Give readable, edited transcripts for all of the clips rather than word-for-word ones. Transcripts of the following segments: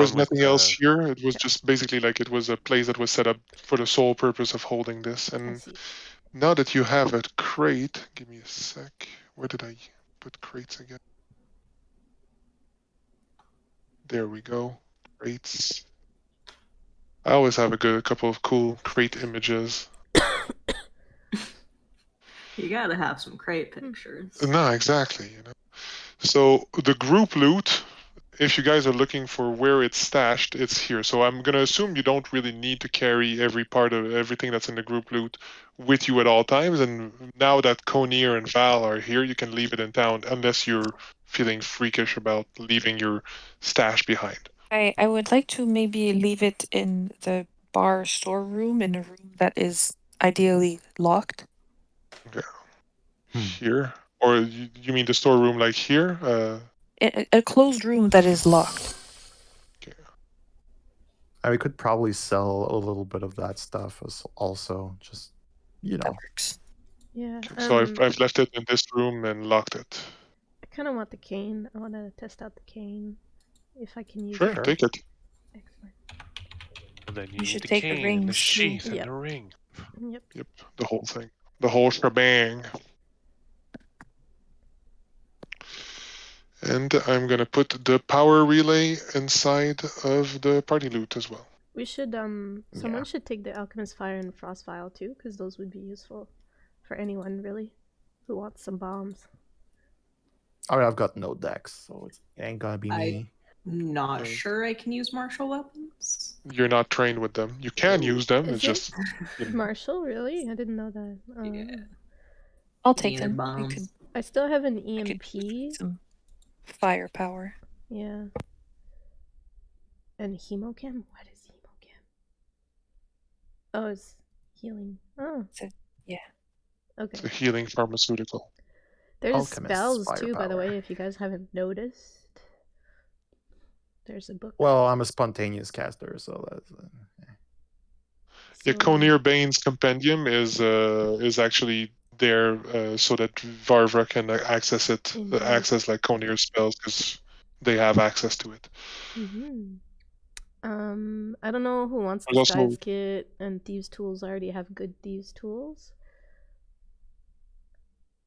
was with nothing else here. It was just basically like it was a place that was set up for the sole purpose of holding this. I And see. now that you have a crate, give me a sec. Where did I put crates again? There we go. Crates. I always have a couple of cool crate images. You gotta have some crate pictures. No, exactly. So the group loot, if you guys are looking for where it's stashed, it's here. So I'm gonna assume you don't really need to carry every part of everything that's in the group loot with you at all times. And now that Conir and Val are here, you can leave it in town unless you're feeling freakish about leaving your stash behind. I would like to maybe leave it in the bar storeroom, in a room that is ideally locked. Here? Or you mean the storeroom like here? A closed room that is locked. Okay. We could probably sell a little bit of that stuff as also, just, you know. That works. Yeah. So I've left it in this room and locked it. I kind of want the cane. I want to test out the cane. If I can use Sure, it. take it. Excellent. And then You should need the take the cane and the rings, too. sheath Yep. and the ring. Yep. Yep, the whole thing. The whole shebang. And I'm gonna put the power relay inside of the party loot as well. We should someone should take the alchemist fire and frost vial too, because those would be useful for anyone really who wants some bombs. I mean, I've got no decks, so it ain't gonna be me. Not sure I can use martial weapons. You're not trained with them. You can use them. Is It's it? just Marshall, really? I didn't know that. Yeah. I'll take Neither them. I bombs. could I still have an I could EMP. some firepower. Yeah. And hemochem? What is hemochem? Oh, it's healing. Oh. Yeah. Okay. it's a healing pharmaceutical. There's Alchemist's spells too, by the firepower. way, if you guys haven't noticed. There's a book. Well, I'm a spontaneous caster, so that's... Yeah, So- Conir Bane's compendium is actually there so that Varvara can access it, Indeed. access like Conir's spells because they have access to it. Mhm. I don't know who wants There's the also- Disguise Kit and Thieves Tools. I already have good Thieves Tools.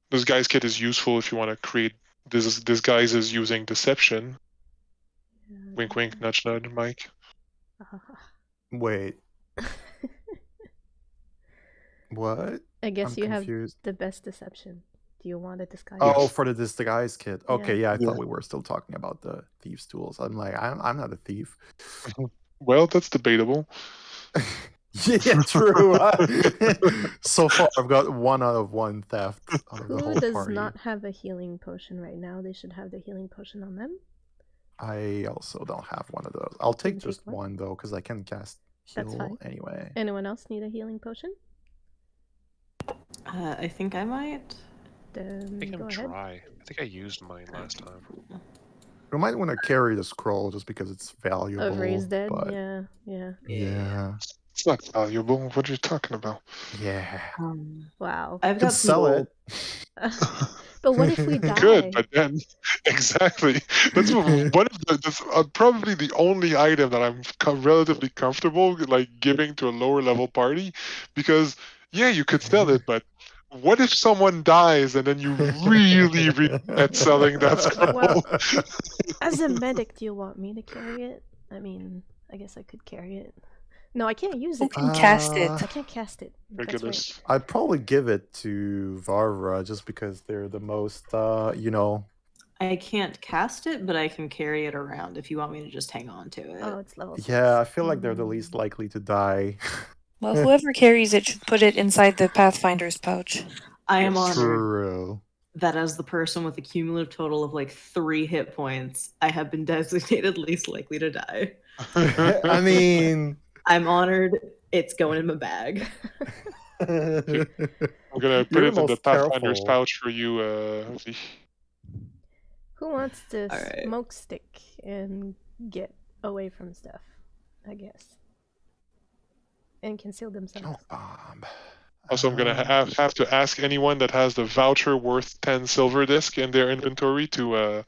This guy's kit is useful if you want to create disguises using deception. Yeah. Wink, wink, nudge, nudge, Mike. Wait, what? I guess I'm you have confused. the best deception. Do you want a disguise? Oh, Yes. for the disguise kit. Okay, yeah, I Yeah. thought we were still talking about the thieves' tools. I'm like, I'm not a thief. Well, that's debatable. Yeah, true. So far, I've got 1 out of 1 theft out of the Who whole does party. not have a healing potion right now? They should have the healing potion on them. I also don't have one of those. I'll take can just take one. one though, because I can cast That's heal fine. anyway. Anyone else need a healing potion? I think I might. I Then think go I'm ahead. dry. I think I used mine last time. We might want to carry the scroll just because it's valuable. Of Raised Dead? but Yeah, yeah. yeah, It's not valuable. What are you talking about? yeah. Wow. I've You got can sell it. But what if we die? Good, but then exactly. That's one of that's probably the only item that I'm relatively comfortable like giving to a lower level party, because yeah, you could sell it, but what if someone dies and then you really regret selling that scroll? Well, As a medic, do you want me to carry it? I mean, I guess I could carry it. No, I can't use Who it. can cast it? I can't cast it. That's right. Regulars. I'd probably give it to Varvara just because they're the most, you know. I can't cast it, but I can carry it around if you want me to just hang on to it. Oh, it's level 6. Yeah, I feel like they're the least likely to die. Well, whoever carries it should put it inside the Pathfinder's pouch. I am Yes. honored True. that as the person with a cumulative total of like 3 hit points, I have been designated least likely to die. I mean, I'm honored. It's going in my bag. I'm gonna put You're it in the most Pathfinder's careful. pouch for you, Hoofy. Who wants to Alright. smoke stick and get away from stuff? I guess. And conceal themselves. Oh, bomb. Also, I'm gonna have to ask anyone that has the voucher worth 10 silver disc in their inventory to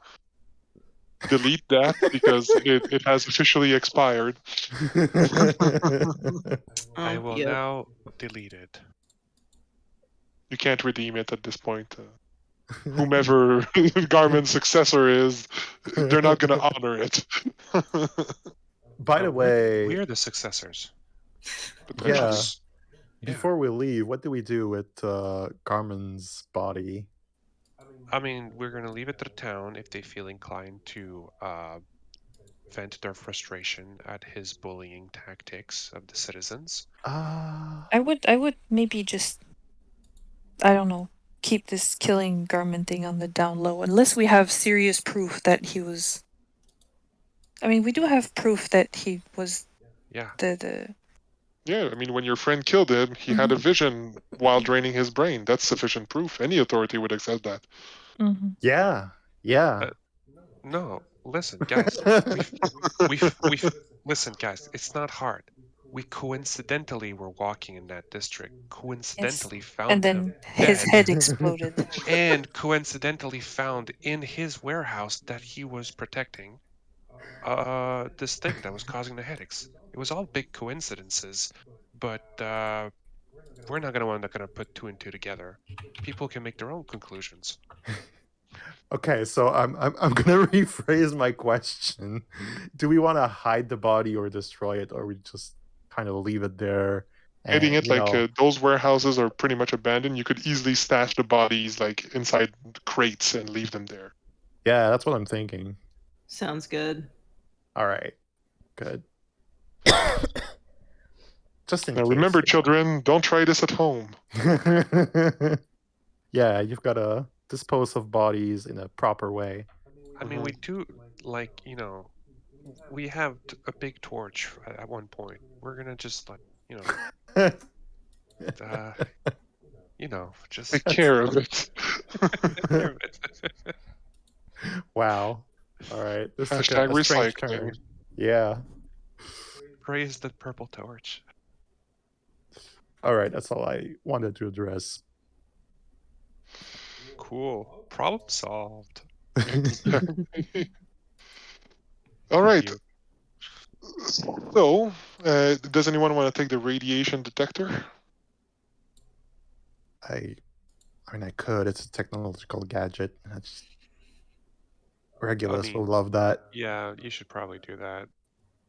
delete that because it has officially expired. I Oh, will yep. now delete it. You can't redeem it at this point. Whomever Garmin's successor is, they're not going to honor it. By the way, we're the successors. yeah. Potentially. Before we leave, what do we do with Garmin's body? I mean, we're gonna leave it to the town if they feel inclined to vent their frustration at his bullying tactics of the citizens. I would maybe just, I don't know, keep this killing Garmin thing on the down low unless we have serious proof that he was. I mean, we do have proof that he was Yeah. the. Yeah, I mean, when your friend killed him, he had a vision while draining his brain. That's sufficient proof. Any authority would accept that. Mhm. Yeah. No, listen, guys. Listen, guys. It's not hard. We coincidentally were walking in that district. Coincidentally found And then him his dead, head exploded. and coincidentally found in his warehouse that he was protecting this thing that was causing the headaches. It was all big coincidences, but we're not gonna put two and two together. People can make their own conclusions. Okay, so I'm gonna rephrase my question. Do we want to hide the body or destroy it, or we just kind of leave it there? Hiding And, it, like those warehouses are pretty much abandoned. You could easily stash the bodies like inside crates and leave them there. yeah, that's what I'm thinking. Sounds good. All right, good. Just in Now case. remember, children, don't try this at home. Yeah, you've got to dispose of bodies in a proper way. I mean, we do, like, we have a big torch at one point. We're gonna just, like, just Take care of it. Wow. All right. This took Hashtag a strange recycling. turn. Yeah. Praise the purple torch. All right. That's all I wanted to address. Cool. Problem solved. All right. you. So, does anyone want to take the radiation detector? I mean, I could. It's a technological gadget. Regulus will love that. Yeah, you should probably do that.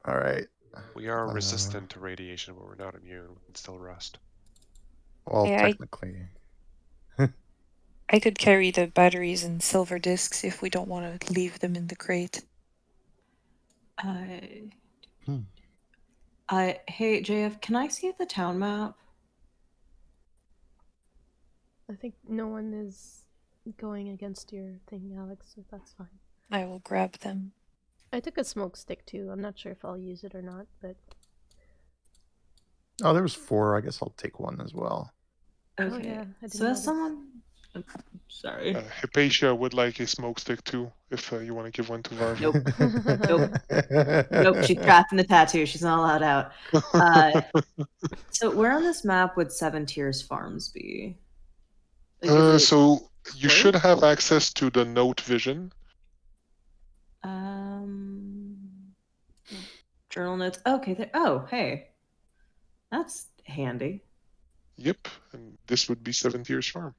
All right. We are resistant to radiation, but we're not immune. We can still rust. Well, Yeah, technically. I could carry the batteries and silver discs if we don't want to leave them in the crate. Hey, JF, can I see the town map? I think no one is going against your thing, Alex, so that's fine. I will grab them. I took a smoke stick too. I'm not sure if I'll use it or not, but Oh, there was 4. I guess I'll take 1 as well. Okay. Oh, yeah, I didn't So notice. that's someone. Oh, sorry. Hypatia would like a smoke stick too, if you want to give one to Varvara. Nope. She's trapped in the tattoo. She's not allowed out. So where on this map would Seven Tears Farms be? Like, is it So you close? should have access to the note vision. Journal notes. Okay. There. Oh, hey. That's handy. Yep, and this would be Seven Tears Farm.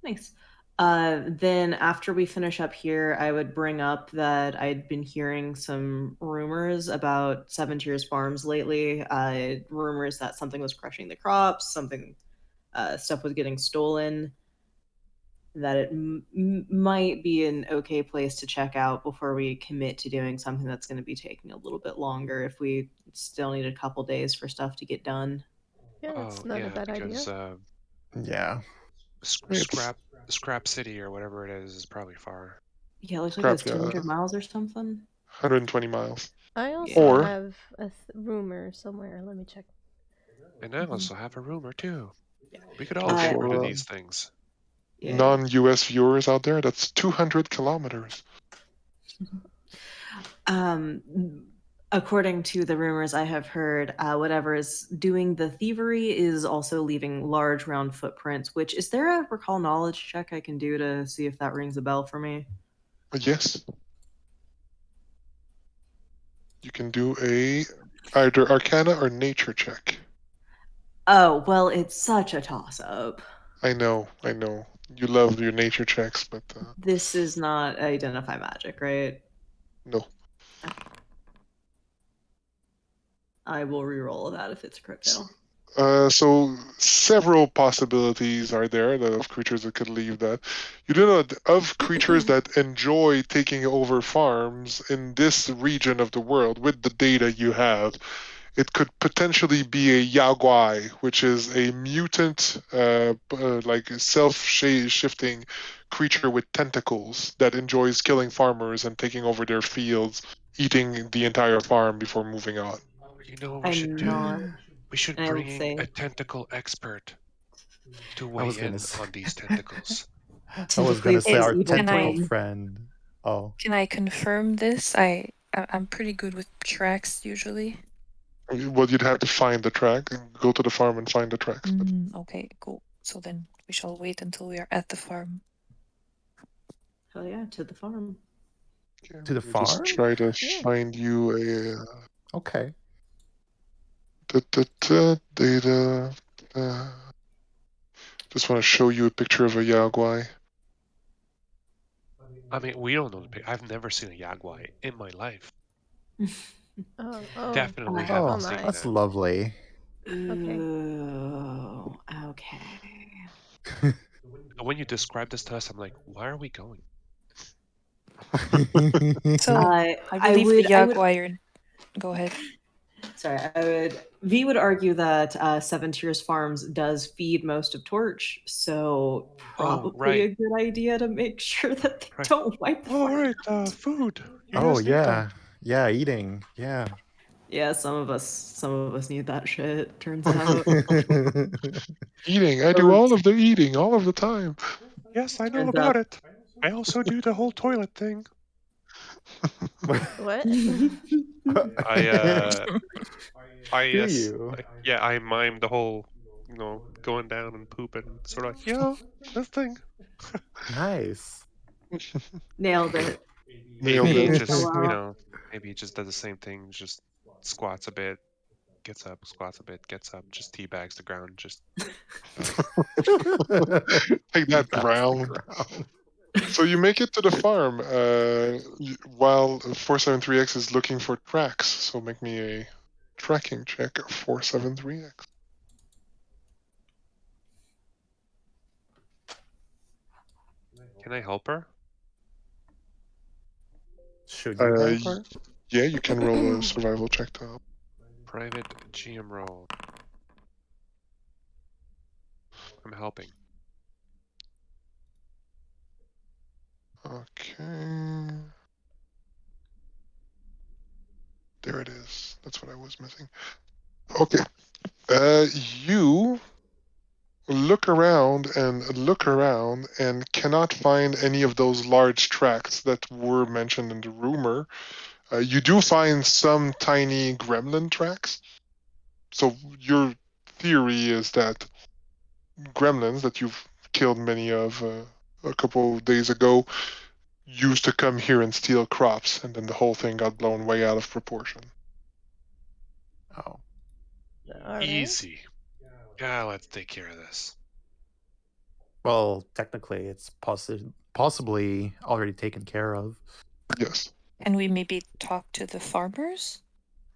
Nice. Then after we finish up here, I would bring up that I'd been hearing some rumors about Seven Tears Farms lately. Rumors that something was crushing the crops, stuff was getting stolen. That it might be an okay place to check out before we commit to doing something that's going to be taking a little bit longer if we still need a couple days for stuff to get done. yeah, that's not a bad idea. Yeah. Scrap City or whatever it is probably far. Yeah, it looks like it's 200 miles or something. 120 miles. I also have a rumor somewhere. Let me check. And I also have a rumor too. We could all get rid of these things. Yeah. Non-US viewers out there, that's 200 kilometers. According to the rumors I have heard, whatever is doing the thievery is also leaving large round footprints, which is there a recall knowledge check I can do to see if that rings a bell for me? Yes. You can do a either Arcana or Nature check. Oh, well, it's such a toss-up. I know. You love your Nature checks, but This is not Identify Magic, right? no. I will re-roll that if it's a crit fail. So several possibilities are there of creatures that could leave that. You do know that of creatures that enjoy taking over farms in this region of the world with the data you have. It could potentially be a Yaguai, which is a mutant, like self-shifting creature with tentacles that enjoys killing farmers and taking over their fields, eating the entire farm before moving on. You know what we I'm should do? not. We should I would bring say a tentacle expert to I was weigh gonna in say- on these tentacles. I was gonna say Tentacles our evil tentacle twin. friend. Oh, Can I confirm this? I'm pretty good with tracks usually. Well, you'd have to find the track, go to the farm and find the tracks. But Okay, cool. So then we shall wait until we are at the farm. Hell yeah, to the farm. okay, To the let me just farm? try to Yeah. find you a okay. data. Just want to show you a picture of a Yaguai. I mean, we don't know the I've never seen a Yaguai in my life. Oh. Definitely Oh, haven't oh seen my. That's that. lovely. Ooh, okay. When you describe this to us, I'm like, why are we going? So I believe would. the Jaguar. Go ahead. Sorry, V would argue that Seven Tears Farms does feed most of Torch, so probably right. a good idea to make sure that they Right. don't wipe the All farm. right, food. You Oh guys need that. yeah, eating. Yeah. Yeah, some of us need that shit. Turns out. Eating. I do all of the eating all of the time. Yes, I know Turns about out- it. I also do the whole toilet thing. What? Do you? I mime the whole, going down and pooping. Sort of like, yeah, this thing. Nice. Nailed it. Nailed Maybe it. just, Wow. maybe he just does the same thing. Just squats a bit, gets up, squats a bit, gets up, just teabags the ground. Just Take that, That's the Brown. ground. So you make it to the farm while 473X is looking for tracks. So make me a tracking check, 473X. can I help her? Should you help her? Yeah, you can roll a survival check to help. Private GM roll. I'm helping. Okay. There it is. That's what I was missing. Okay. You look around and cannot find any of those large tracks that were mentioned in the rumor. You do find some tiny gremlin tracks. So your theory is that gremlins that you've killed many of a couple of days ago used to come here and steal crops, and then the whole thing got blown way out of proportion. Oh. All right. Easy. Yeah, let's take care of this. Well, technically, it's possibly already taken care of. Yes, Can we maybe talk to the farmers?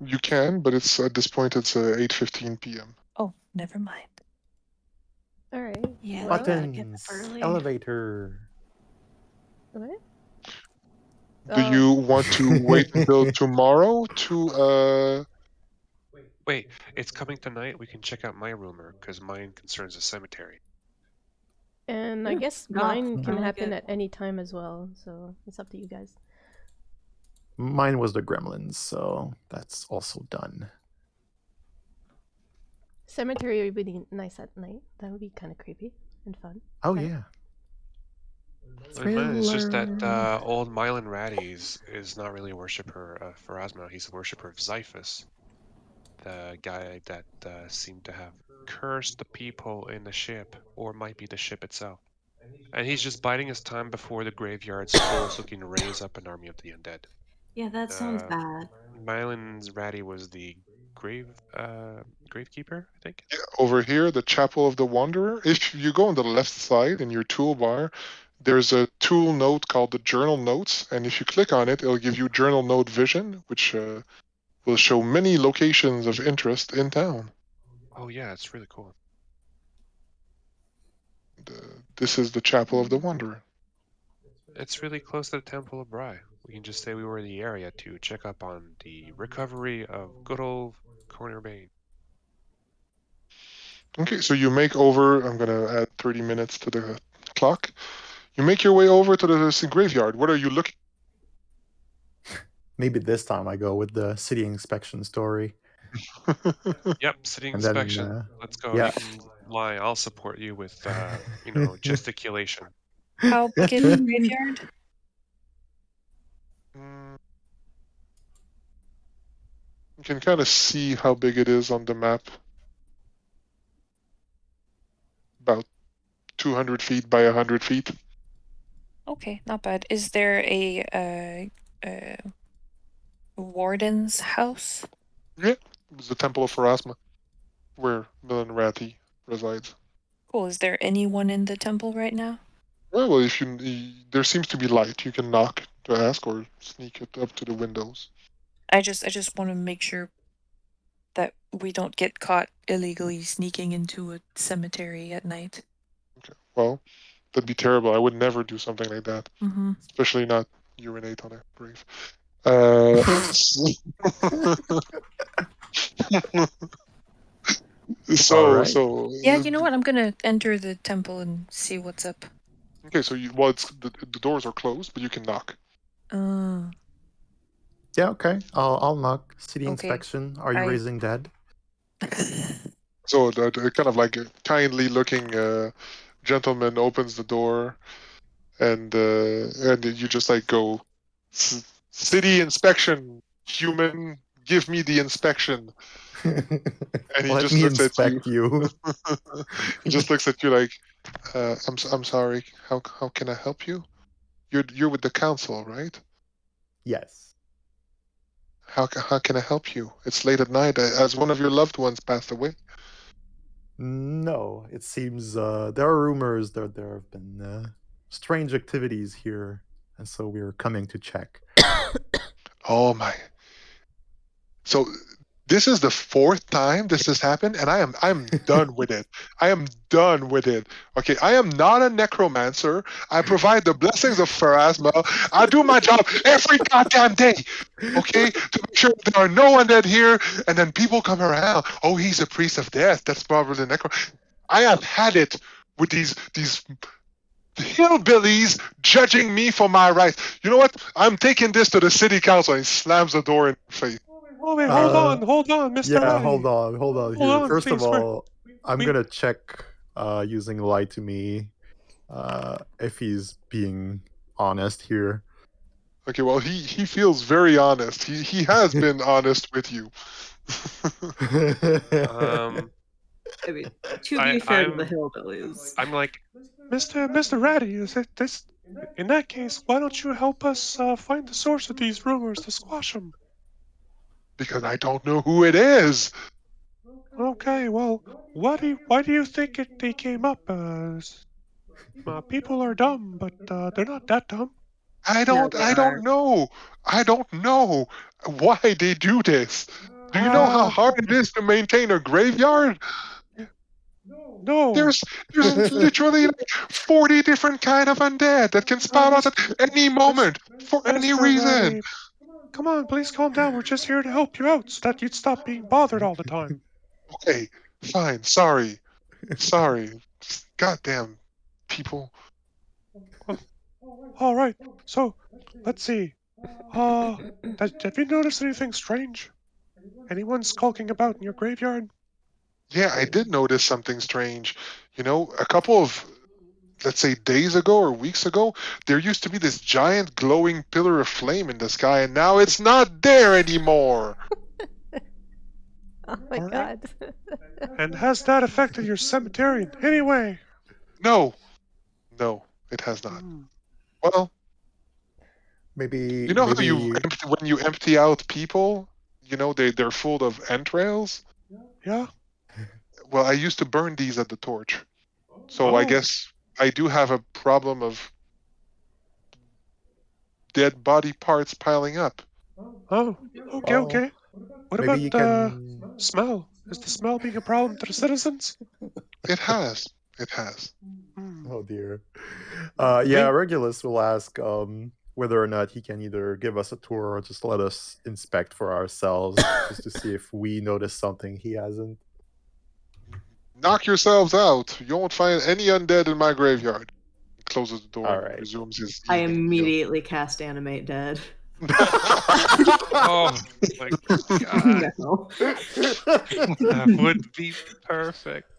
you can, but it's at this point it's 8:15 p.m. Oh, never mind. All right. Yeah, Well, they gotta get up Buttons. early. Elevator. what? Do you want to wait until tomorrow to Wait, it's coming tonight. We can check out my rumor because mine concerns the cemetery. And I Yeah, guess go. mine can I like happen it. at any time as well, so it's up to you guys. Mine was the gremlins, so that's also done. Cemetery would be nice at night. That would be kind of creepy and fun. Oh Right. yeah. It's just that Thriller. old Mylan Ratty is not really a worshiper of Pharasma. He's a worshiper of Xiphus, the guy that seemed to have cursed the people in the ship, or might be the ship itself. And he's just biding his time before the graveyard's full so he can raise up an army of the undead. Yeah, that sounds bad. Mylan's Ratty was the gravekeeper, I think. Yeah, over here, the Chapel of the Wanderer. If you go on the left side in your toolbar, there's a tool note called the Journal Notes, and if you click on it, it'll give you Journal Note Vision, which will show many locations of interest in town. Oh yeah, it's really cool. This is the Chapel of the Wanderer. It's really close to the Temple of Bry. We can just say we were in the area to check up on the recovery of good old Corner Bane. Okay, so you make over. I'm gonna add 30 minutes to the clock. You make your way over to the graveyard. What are you looking? Maybe this time I go with the city inspection story. Yep, city And then, inspection. Let's go. yeah. You can lie. I'll support you with, gesticulation. How big is the graveyard? You can kind of see how big it is on the map. About 200 feet by 100 feet. Okay, not bad. Is there a warden's house? Yeah, it's the Temple of Pharasma, where Milan Ratti resides. Cool. Is there anyone in the temple right now? Well, if there seems to be light. You can knock to ask or sneak it up to the windows. I just want to make sure that we don't get caught illegally sneaking into a cemetery at night. Okay. Well, that'd be terrible. I would never do something like that. Mm-hmm. Especially not urinate on a grave. So yeah, you know what? I'm gonna enter the temple and see what's up. Okay, so the doors are closed, but you can knock. Yeah, okay. I'll knock. City Okay. inspection. Are you raising dead? So the kind of like a kindly looking gentleman opens the door, and you just like go, city inspection, human, give me the inspection. And he Let just me looks inspect at you. you. He just looks at you like, I'm sorry. How can I help you? You're with the council, right? Yes. How can I help you? It's late at night, as one of your loved ones passed away. No, it seems there are rumors that there have been strange activities here, and so we're coming to check. Oh my! So this is the 4th time this has happened, and I'm done with it. I am done with it. Okay, I am not a necromancer. I provide the blessings of Pharasma. I do my job every goddamn day. Okay, to make sure there are no undead here, and then people come around. Oh, he's a priest of death. That's probably the necro. I have had it with these hillbillies judging me for my rights. You know what? I'm taking this to the city council. And he slams the door in the face. Oh wait, hold on, Mr. Yeah, Ratti. hold on. Hold Here. on, First please, of all, I'm gonna check using lie to me if he's being honest here. Okay, well, he feels very honest. He has been honest with you. I mean, to be fair to the hillbillies. I'm like, Mr. Ratty, is it this? In that case, why don't you help us find the source of these rumors to squash them? Because I don't know who it is. Okay, well, why do you think they came up? People are dumb, but they're not that dumb. I don't know. I don't know why they do this. Do you know how hard it is to maintain a graveyard? No. There's literally like 40 different kind of undead that can spawn out at any moment for any reason. Come on, please calm down. We're just here to help you out so that you'd stop being bothered all the time. Okay, fine. Sorry. Goddamn people. All right. So, let's see. Have you noticed anything strange? Anyone skulking about in your graveyard? Yeah, I did notice something strange. You know, a couple of, let's say, days ago or weeks ago, there used to be this giant glowing pillar of flame in the sky, and now it's not there anymore. Oh my god. And has that affected your cemetery in any way? No, it has not. Well, Maybe You know how when you empty out people, they're full of entrails. Yeah. Well, I used to burn these at the torch, so I Oh. guess I do have a problem of dead body parts piling up. Oh. Okay. Well, Okay. What maybe about you can. smell? Is the smell being a problem to the citizens? It has. It has. Hmm. Oh dear. Yeah, Regulus will ask whether or not he can either give us a tour or just let us inspect for ourselves, just to see if we notice something he hasn't. Knock yourselves out. You won't find any undead in my graveyard. He closes the door All and right. resumes his I evening meal. immediately cast Animate Dead. Oh my god. No. That would be perfect.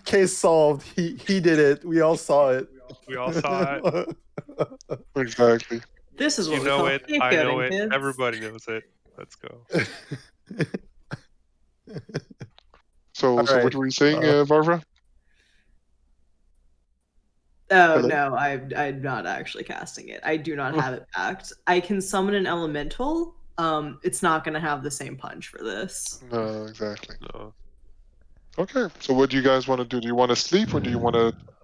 Case solved. He did it. We all saw it. We all saw it. Exactly. This is what You we know call it. I know scapegoating, it. kids. Everybody knows it. Let's go. So All what right, were you saying, Varvara? Oh Hello? no, I'm not actually casting it. I do not have it packed. I can summon an elemental. It's not gonna have the same punch for this. No, exactly. No. Okay. So what do you guys want to do? Do you want to sleep or do you want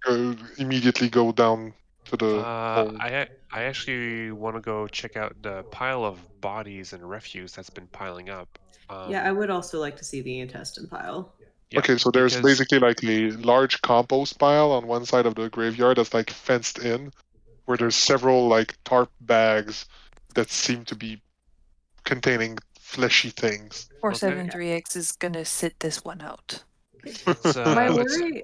to immediately go down to the hole? I actually want to go check out the pile of bodies and refuse that's been piling up. Yeah, I would also like to see the intestine pile. Yeah, Okay, so there's because- basically like a large compost pile on one side of the graveyard that's like fenced in, where there's several like tarp bags that seem to be containing fleshy things. 473X is gonna sit this one out. It's, My it's- worry,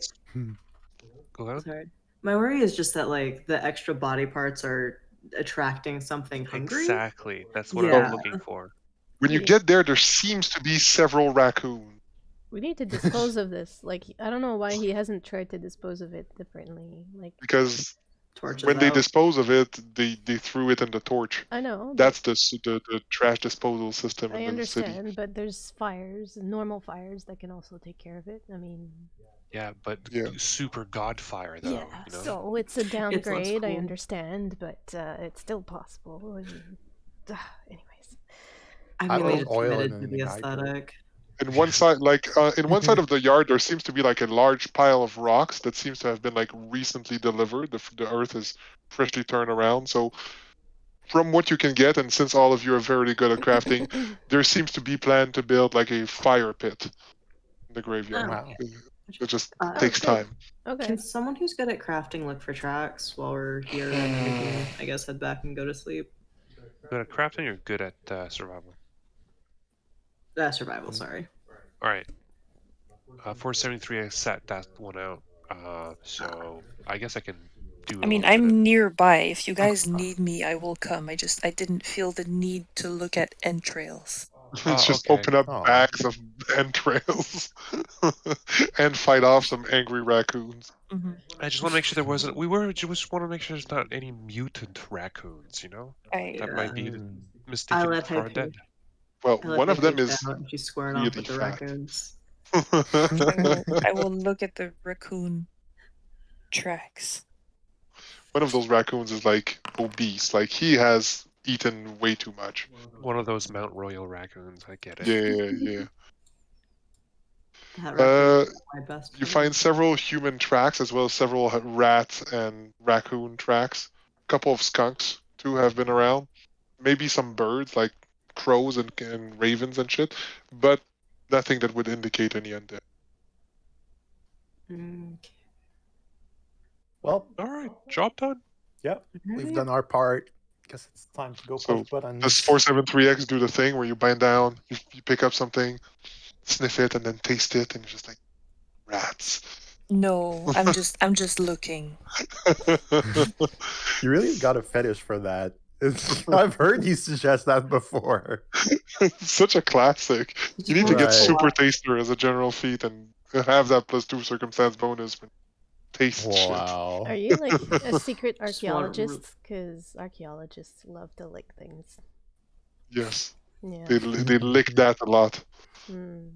Go ahead. sorry. My worry is just that like the extra body parts are attracting something hungry. Exactly. That's what Yeah. I'm looking for. When you get there seems to be several raccoons. We need to dispose of this. Like, I don't know why he hasn't tried to dispose of it differently. Like, Because Torches when they out. dispose of it, they threw it in the torch. I know. That's the trash disposal system I in the city. understand, but there's fires, normal fires that can also take care of it. I mean, Yeah, but Yeah. super god fire though. yeah. You know? So it's a downgrade. I cool. understand, but it's still possible. I mean, anyways. I I mean, they love just oil committed and to the nitro. aesthetic. In one side, in one side of the yard, there seems to be like a large pile of rocks that seems to have been like recently delivered. The earth is freshly turned around. So, from what you can get, and since all of you are very good at crafting, there seems to be planned to build like a fire pit in the graveyard. Oh. Wow. It just Oh, takes good. time. Okay. Can someone who's good at crafting look for tracks while we're here, and then we can, I guess, head back and go to sleep? Good at crafting or good at survival? Survival. Sorry. All right. 473. I sat that one out. So I guess I can do. I mean, a little bit I'm nearby. If you guys need me, I will come. I didn't feel the need to look at entrails. It's just okay. open up Aw. bags of entrails and fight off some angry raccoons. Hmm I just want to make sure there wasn't. Just want to make sure there's not any mutant raccoons. You know, that might be Mm. mistaken let for her undead. Well, I let one of them Paige is down, and she's squaring off really with the fat. raccoons. I will look at the raccoon tracks. One of those raccoons is like obese. Like he has eaten way too much. One of those Mount Royal raccoons. I get it. Yeah. That raccoon is my best You friend. find several human tracks as well as several rat and raccoon tracks. A couple of skunks too have been around. Maybe some birds like crows and ravens and shit, but nothing that would indicate any undead. Mm, Well, All right, job done. yep, we've alright. done our part. Guess it's time to go So, push buttons. Does 473X do the thing where you bind down, you pick up something, sniff it, and then taste it, and you're just like, rats. No, I'm just looking. You really got a fetish for that. I've heard you suggest that before. Such a classic. You need to get Right. Super Taster as a general feat and have that +2 circumstance bonus when taste shit. Wow. Are you like a secret Just wanna archaeologist? Because archaeologists love to lick things. Yes, Yeah. they lick that a lot. Hmm.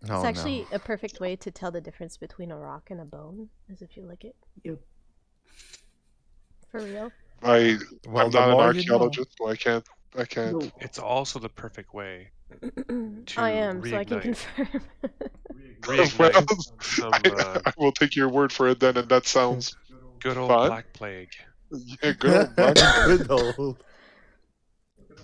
Oh, It's actually no. a perfect way to tell the difference between a rock and a bone, is if you lick it. Yep. For real. I'm Well, the not an more you know. archaeologist, so I can't. No. It's also the perfect way to I am, so I can reignite. confirm. Reignite Well, some I will take your word for it then, and that sounds good old fun. Black Plague. Yeah, good old Black Plague. Good old.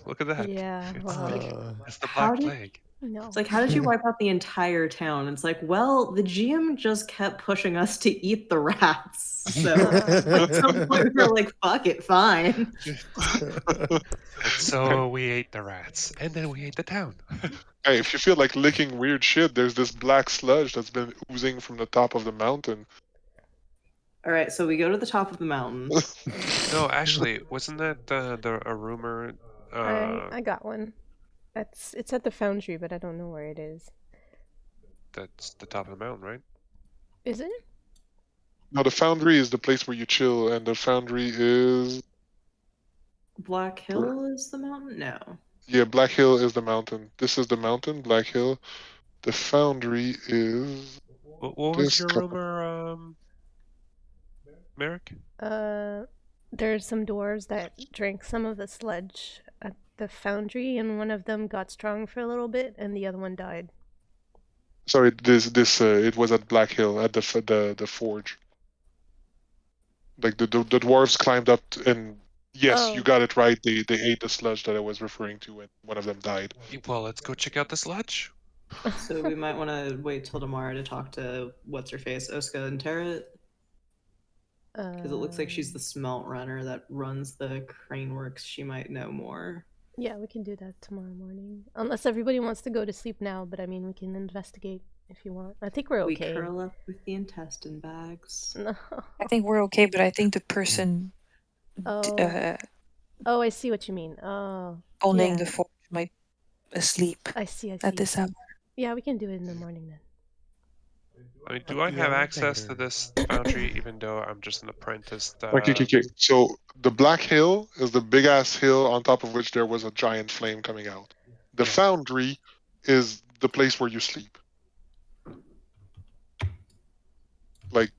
Look at that. Yeah, It's well, like Uh, it's the How Black did- Plague. no. It's like, how did you wipe out the entire town? It's like, well, the GM just kept pushing us to eat the rats. So at some point we were like, fuck it, fine. And so we ate the rats, and then we ate the town. Hey, if you feel like licking weird shit, there's this black sludge that's been oozing from the top of the mountain. All right, so we go to the top of the mountain. No, actually, wasn't that a rumor? I got one. It's at the foundry, but I don't know where it is. That's the top of the mountain, right? Is it? No, the foundry is the place where you chill, and the foundry is Black Hill is the mountain? No. Black Hill is the mountain. This is the mountain, Black Hill. The foundry is What was this your guy. rumor, Merrick? There's some dwarves that drank some of the sludge at the foundry, and one of them got strong for a little bit, and the other one died. Sorry, it was at Black Hill at the forge. Like the dwarves climbed up and yes, you Oh. got it right. They ate the sludge that I was referring to, and one of them died. Well, let's go check out the sludge. So we might want to wait till tomorrow to talk to what's her face, Oska and Terret, because it looks like she's the smelt runner that runs the crane works. She might know more. Yeah, we can do that tomorrow morning. Unless everybody wants to go to sleep now, but I mean, we can investigate if you want. I think we're okay. We curl up with the intestine bags. No. I think we're okay, but I think the person Oh, I see what you mean. Oh, owning yeah. the forge might asleep I see. at this hour. Yeah, we can do it in the morning then. I mean, do I have access to this foundry, even though I'm just an apprentice? Okay. So the Black Hill is the big ass hill on top of which there was a giant flame coming out. The Yeah. foundry is the place where you sleep. Like,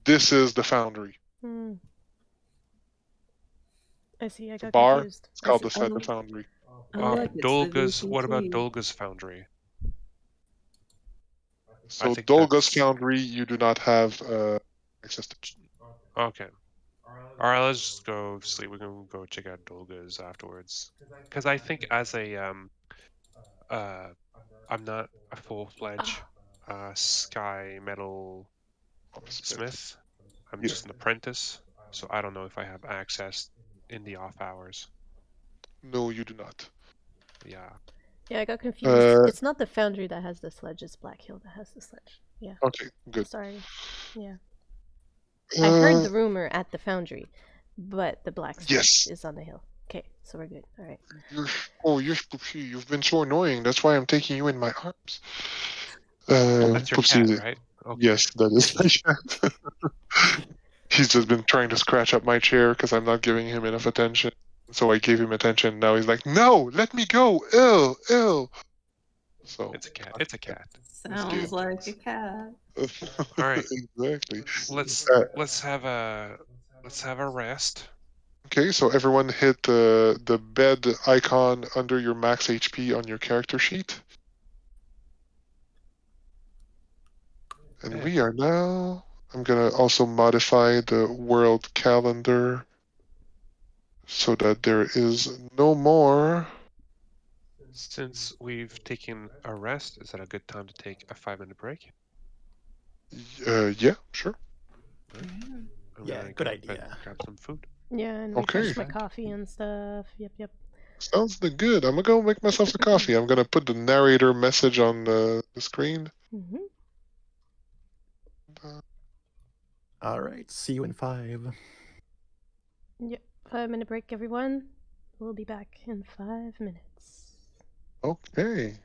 this is the foundry. I see. I got Bar. confused. It's called I see. the foundry. Dolga's. What about Dolga's foundry? So think Dolga's that's- foundry, you do not have access to. Okay. All right, let's just go sleep. We can go check out Dolga's afterwards. Because I think as a I'm not a full-fledged sky metal smith. I'm just an apprentice, so I don't know if I have access in the off hours. No, you do not. Yeah. Yeah, I got confused. It's not the foundry that has the sludge, it's Black Hill that has the sludge. Yeah. Okay, good. Sorry. Yeah. I heard the rumor at the foundry, but the black sludge is on the hill. Okay, so we're good. All right. You've been so annoying. That's why I'm taking you in my arms. That's your cat, right? Okay. Yes, that is my cat. He's just been trying to scratch up my chair because I'm not giving him enough attention. So I gave him attention. Now he's like, "No, let me go! Ill." So It's a cat. It's a cat. Sounds like a cat. All right. Exactly. Let's have a rest. Okay, so everyone hit the bed icon under your max HP on your character sheet. And we are now... I'm going to also modify the world calendar so that there is no more... Since we've taken a rest, is that a good time to take a 5-minute break? Yeah, sure. I'm Yeah, gonna good go bed idea. and grab some food. Yeah, and Okay. refresh my coffee and stuff. Yep. Sounds good. I'm going to go make myself a coffee. I'm going to put the narrator message on the screen. Mm-hmm. All right. See you in 5. Yep. 5-minute break, everyone. We'll be back in 5 minutes. Okay.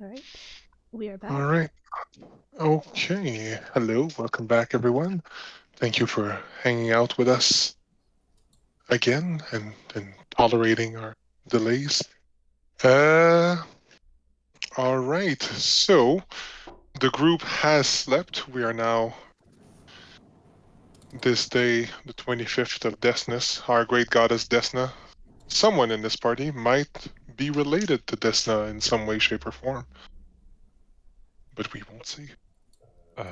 All right. We are back. All right. Okay. Hello. Welcome back, everyone. Thank you for hanging out with us again and tolerating our delays. All right. So the group has slept. We are now this day, the 25th of Desnas, our great goddess Desna. Someone in this party might be related to Desna in some way, shape, or form. But we won't see. What?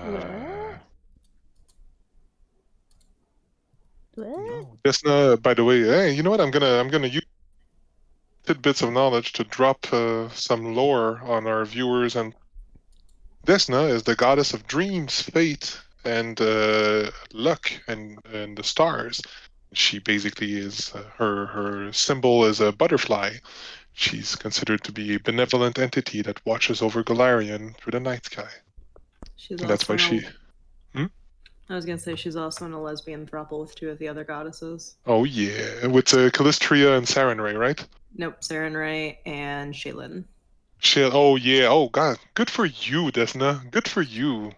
No. Desna, by the way, hey, you know what? I'm gonna use tidbits of knowledge to drop some lore on our viewers. And Desna is the goddess of dreams, fate, and luck, and the stars. She basically is her symbol is a butterfly. She's considered to be a benevolent entity that watches over Galarian through the night sky. She's And that's why she. I was gonna say she's also in a lesbian throuple with two of the other goddesses. Oh yeah, with Calistria and Sarenrae, right? Nope, Sarenrae and Shaylin. Oh yeah. Oh god. Good for you, Desna. Good for you.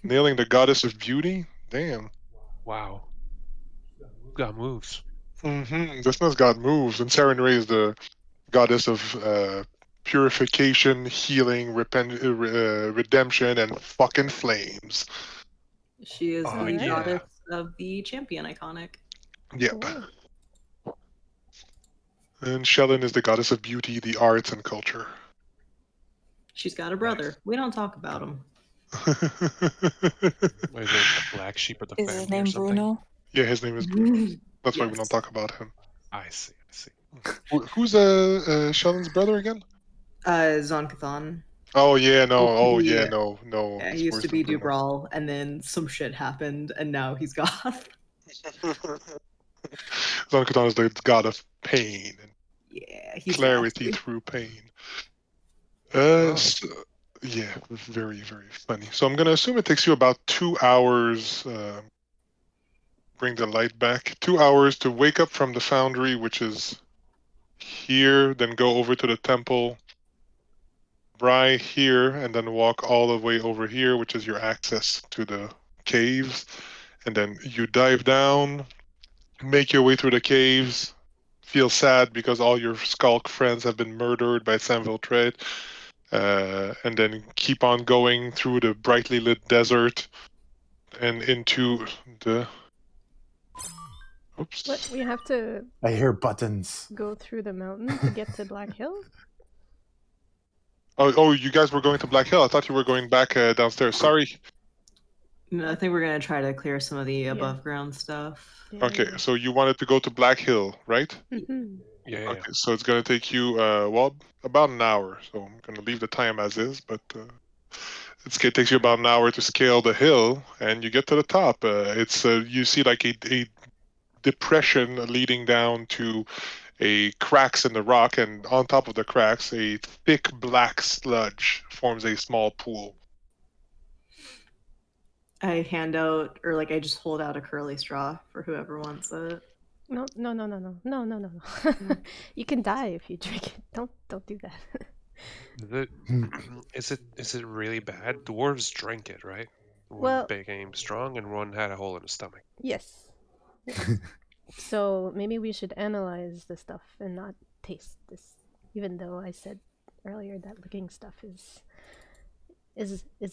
Nailing the goddess of beauty. Damn. Wow. Got moves. Desna's got moves, and Sarenrae is the goddess of purification, healing, redemption, and fucking flames. She is Oh, the yeah. goddess of the champion iconic. Yep. Cool. And Shellen is the goddess of beauty, the arts, and culture. She's got a brother. We don't talk about him. What is it, the black sheep of the Is family his or name something? Bruno? Yeah, his name is Bruno. That's why we Yes. don't talk about him. I see. Who's Shellen's brother again? Zonkathon. Oh yeah, no. Oh Yeah. yeah, no. Yeah, He's he used worse to than be Bruno. Dubral, and then some shit happened, and now he's goth. Zonkathon is the god of pain and Yeah, he's clarity nasty. through pain. Oh. Yeah, very, very funny. So I'm gonna assume it takes you about 2 hours. Bring the light back. 2 hours to wake up from the foundry, which is here, then go over to the temple, Bry here, and then walk all the way over here, which is your access to the caves. And then you dive down, make your way through the caves, feel sad because all your Skulk friends have been murdered by Sanviltrate, and then keep on going through the brightly lit desert and into the... Oops. What? We have to I hear buttons. go through the mountain to get to Black Hill? Oh, you guys were going to Black Hill. I thought you were going back downstairs. Sorry. No, I think we're gonna try to clear some of the above ground stuff. Yeah, Okay, so you wanted to go to Black Hill, right? Mhm. Yeah. Okay, so it's gonna take you about an hour. So I'm gonna leave the time as is, but it takes you about an hour to scale the hill, and you get to the top. It's you see like a depression leading down to a cracks in the rock, and on top of the cracks, a thick black sludge forms a small pool. I hand out, or like I just hold out a curly straw for whoever wants it. No. You can die if you drink it. Don't do that. Is it really bad? Dwarves drink it, right? One Well- became strong and one had a hole in his stomach. Yes. So maybe we should analyze the stuff and not taste this. Even though I said earlier that looking stuff is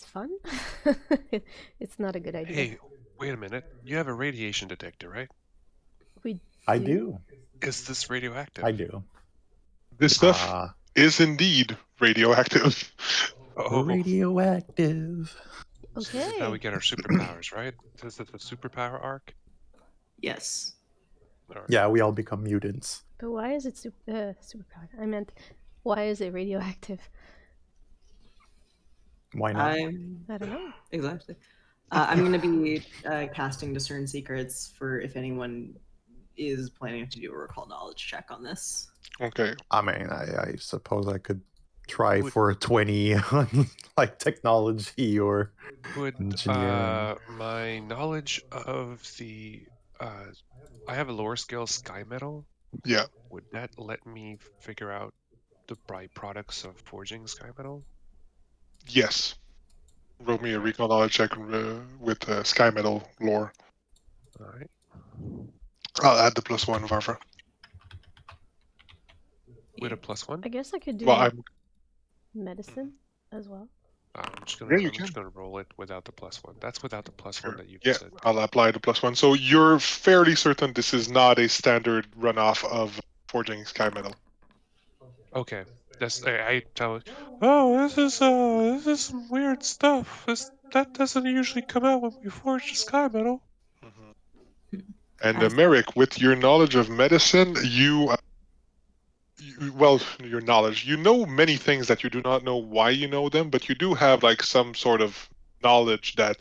fun. It's not a good idea. Hey, wait a minute. You have a radiation detector, right? I do. Is this radioactive? I do. This stuff is indeed radioactive. Oh, Radioactive. this is how we Okay. get our superpowers, right? Is this the superpower arc? Yes. All right. Yeah, we all become mutants. But why is it superpowered? I meant, why is it radioactive? Why not? I don't know. Exactly. I'm going to be casting Discern Secrets for if anyone is planning to do a recall knowledge check on this. Okay. I mean, I suppose I could try Would- for a 20 on like technology or Would engineering. my knowledge of the I have a lower scale sky metal. Yeah. Would that let me figure out the byproducts of forging sky metal? Yes. Roll me a recall knowledge check with Sky Metal lore. All right. I'll add the +1, Varvara. With a +1. I guess I could do Well, I'm medicine as well. I'm just Yeah, you gonna roll it without the +1. That's without the +1 sure. that you Yeah, just said. I'll apply the +1. So you're fairly certain this is not a standard runoff of forging Sky Metal. Okay. I tell it. Oh, this is some weird stuff. That doesn't usually come out when we forge the Sky Metal. And As- Merrick, with your knowledge of medicine, you, your knowledge, you know many things that you do not know why you know them, but you do have like some sort of knowledge that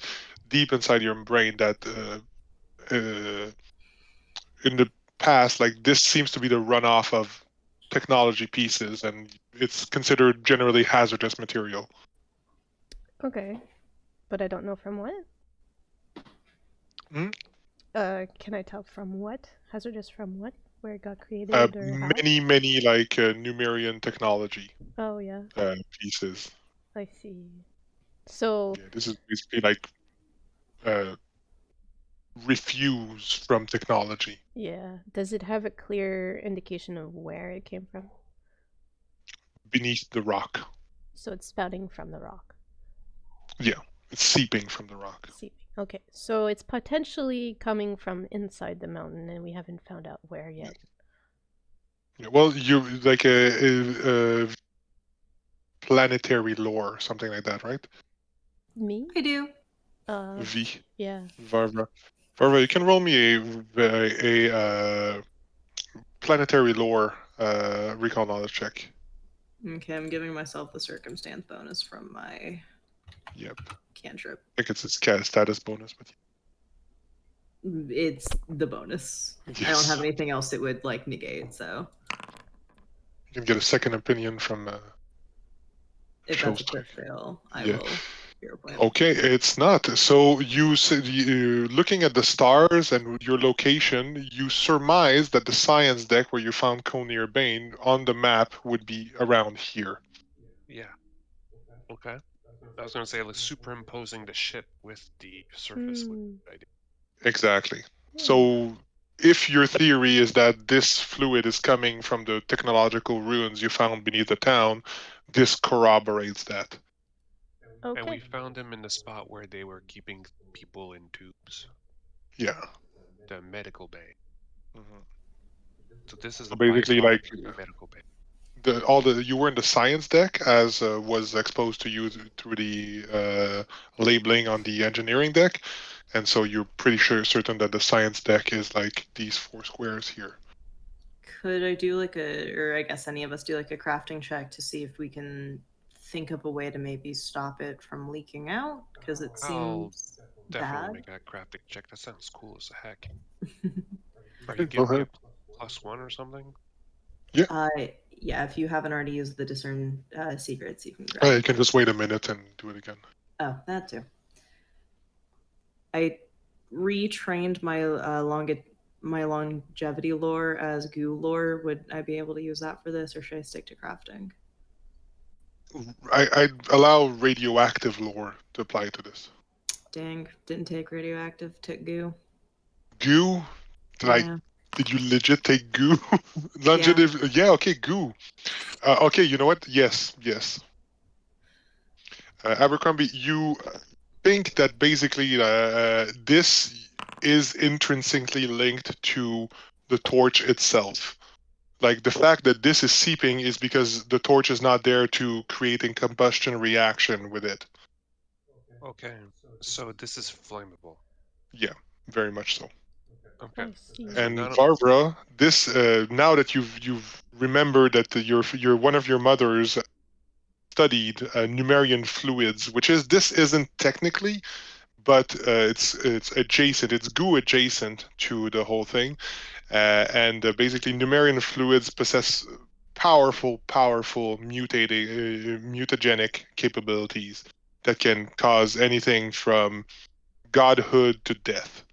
deep inside your brain that in the past, like this seems to be the runoff of technology pieces, and it's considered generally hazardous material. Okay. But I don't know from what? Hmm? Can I tell from what? Hazardous from what? Where it got created or how? Many like Numerian technology Oh, yeah. pieces. I see. So, Yeah, this is basically like refuse from technology. yeah. Does it have a clear indication of where it came from? Beneath the rock. So it's spouting from the rock. Yeah, it's seeping from the rock. Seeping. Okay. So it's potentially coming from inside the mountain, and we haven't found out where yet. Yeah, well, you like a planetary lore, something like that, right? Me? I do. V. Yeah. Varvara. Varvara, you can roll me a planetary lore recall knowledge check. Okay, I'm giving myself the circumstance bonus from my Yep. cantrip. I think it's a status bonus, but It's the bonus. I don't yes. have anything else that would like negate, so You can get a second opinion from if that's a Showstreak. crit fail, I Yeah. will hero point. Okay, it's not. So you said looking at the stars and your location, you surmise that the science deck where you found Conir Bane on the map would be around here. Yeah. Okay. I was gonna say, like, superimposing the ship with the surface would be a good idea. Exactly. So if your theory is that this fluid is coming from the technological ruins you found beneath the town, this corroborates that. Okay. And we found them in the spot where they were keeping people in tubes, Yeah. the medical bay. Mhm. So this is So a basically, byproduct like of the medical bay. you were in the science deck as was exposed to you through the labeling on the engineering deck, and so you're pretty certain that the science deck is like these 4 squares here. Could I do like or I guess any of us do like a crafting check to see if we can think of a way to maybe stop it from leaking out? Because it I'll seems definitely bad. make a crafting check. That sounds cool as heck. Are Okay, you go giving me ahead. a +1 or something? Yeah, if you haven't already used the discern secrets, you can grab You it. can just wait a minute and do it again. Oh, that too. I retrained my my longevity lore as goo lore. Would I be able to use that for this, or should I stick to crafting? I'd allow radioactive lore to apply to this. Dang, didn't take radioactive, took goo. Goo? Yeah. Did you legit take goo? Longevity? Yeah, okay, goo. Okay, you know what? Yes. Abercrombie, you think that basically this is intrinsically linked to the torch itself. Like the fact that this is seeping is because the torch is not there to create a combustion reaction with it. Okay. So this is flammable. Yeah, very much so. Okay. I see. So And none of- Varvara, this now that you've remembered that your one of your mothers studied Numerian fluids, this isn't technically, but it's adjacent. It's goo adjacent to the whole thing, and basically Numerian fluids possess powerful mutagenic capabilities that can cause anything from godhood to death.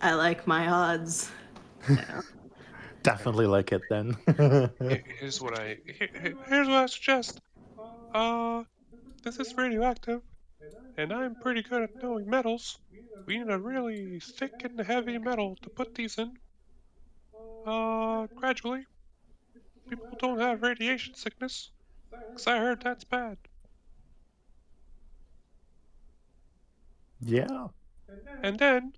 I like my odds. Yeah. Definitely like it then. Here's what I suggest. This is radioactive, and I'm pretty good at knowing metals. We need a really thick and heavy metal to put these in. Gradually, people don't have radiation sickness, 'cause I heard that's bad. Yeah. And then,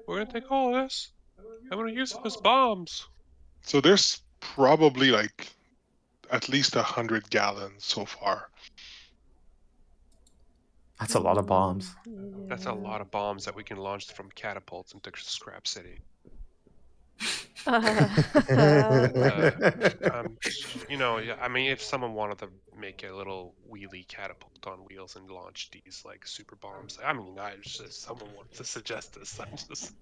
we're gonna take all of this, I'm gonna use them as bombs. So there's probably like at least 100 gallons so far. That's a lot of bombs. That's a lot of bombs that we can launch from catapults into Scrap City. You know, I mean, if someone wanted to make a little wheelie catapult on wheels and launch these like super bombs, I mean, someone wants to suggest this. I'm just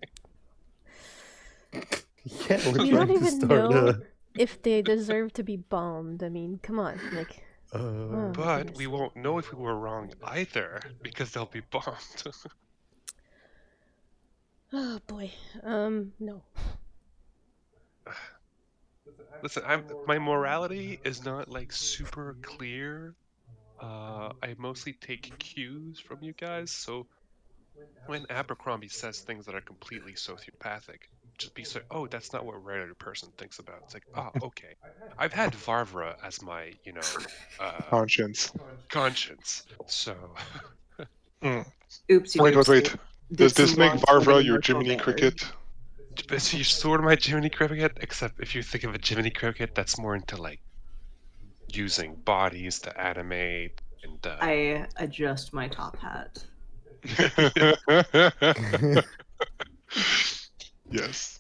Yeah, we're We trying don't to even start know if they deserve to be bombed. I mean, come on, like. a. my but goodness. we won't know if we were wrong either because they'll be bombed. Oh boy. No. Listen, my morality is not like super clear. I mostly take cues from you guys, so when Abercrombie says things that are completely sociopathic, just be so, oh, that's not what a regular person thinks about. It's like, oh, okay. I've had Varvara as my, Conscience. conscience. So Oopsie Wait. doopsie. Does Did this some make long-standing Varvara your emotional Jiminy damage. Cricket? so you're sort of my Jiminy Cricket, except if you think of a Jiminy Cricket, that's more into like using bodies to animate and I adjust my top hat. Yes.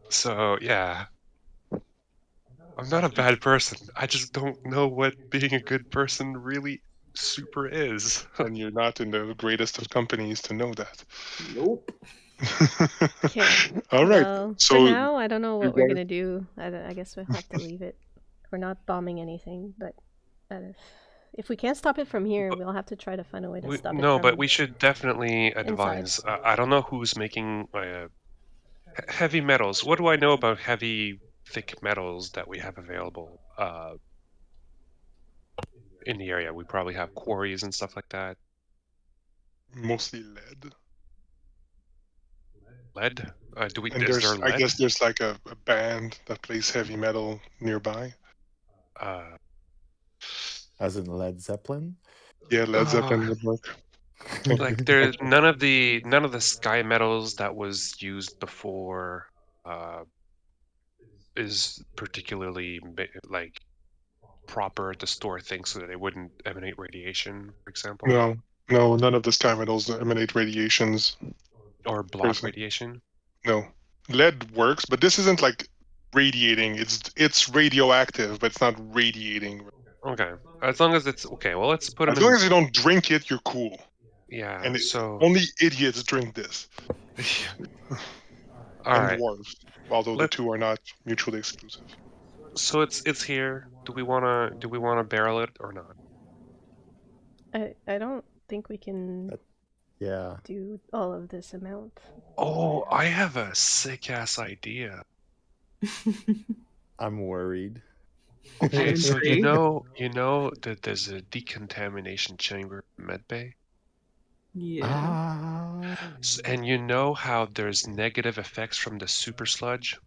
So yeah. I'm not a bad person. I just don't know what being a good person really super is. And you're not in the greatest of companies to know that. Nope. Okay. All right. Well, So for now, I don't know what we're guys- gonna do. I guess we'll have to leave it. We're not bombing anything, but if we can't stop it from here, we'll have to try to find a way to stop it. No, from but we should definitely advise. I don't know who's making heavy metals. What do I know about heavy, thick metals that we have available in the area? We probably have quarries and stuff like that. mostly lead. Lead? And is there lead? I guess there's like a band that plays heavy metal nearby. As in Led Zeppelin? Yeah, Led Zeppelin would work. Like there's none of the sky metals that was used before is particularly like proper to store things so that they wouldn't emanate radiation, for example. No, none of the sky metals emanate radiations. Or block radiation. No, lead works, but this isn't like radiating. It's radioactive, but it's not radiating. Okay, as long as it's okay. Well, let's put them. As long as you don't drink it, you're cool. Yeah. And so only idiots drink this. All and right. dwarves, although the two are not mutually exclusive. So it's here. Do we wanna barrel it or not? I don't think we can. Yeah. Do all of this amount. Oh, I have a sick ass idea. I'm worried. Okay, so you know that there's a decontamination chamber in medbay. Yeah. And you know how there's negative effects from the super sludge?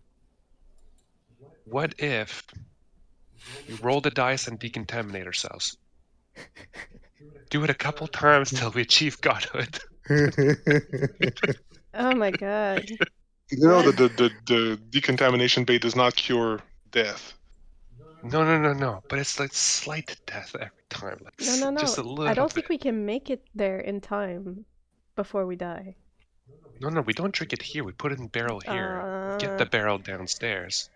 What if we roll the dice and decontaminate ourselves? Do it a couple times till we achieve godhood. Oh my god. You know that the decontamination bait does not cure death. No. But it's like slight death every time. Like No. Just a little I don't bit. think we can make it there in time before we die. No, we don't drink it here. We put it in barrel here. Get the barrel downstairs.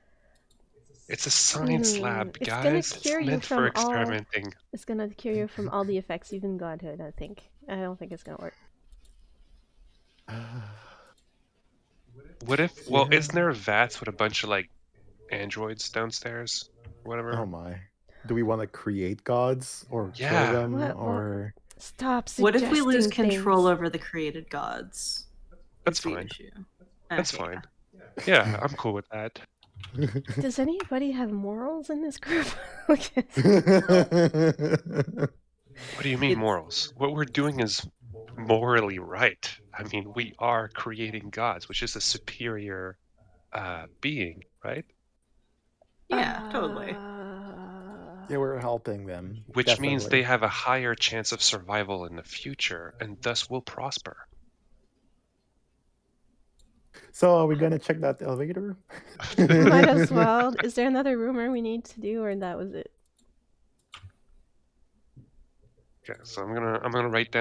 It's a science lab, it's guys. Gonna It's cure you meant from for experimenting. It's gonna cure you from all the effects, even godhood, I think. I don't think it's gonna work. What if, well, isn't there vats with a bunch of, like, androids downstairs? Whatever. Oh my. Do we want to create gods? Or kill them? Or... Stop What if we lose suggesting control things. over the created gods? That's the fine. issue. That's Okay, fine. Yeah, I'm cool with that. Does anybody have morals in this group? Okay. What do you mean It's- morals? What we're doing is morally right. I mean, we are creating gods, which is a superior being, right? Yeah, totally. Yeah, we're helping them. Which means they definitely. have a higher chance of survival in the future, and thus will prosper. So, are we gonna check that elevator? Might as well. Is there another rumor we need to do, or that was it? Okay, so I'm gonna write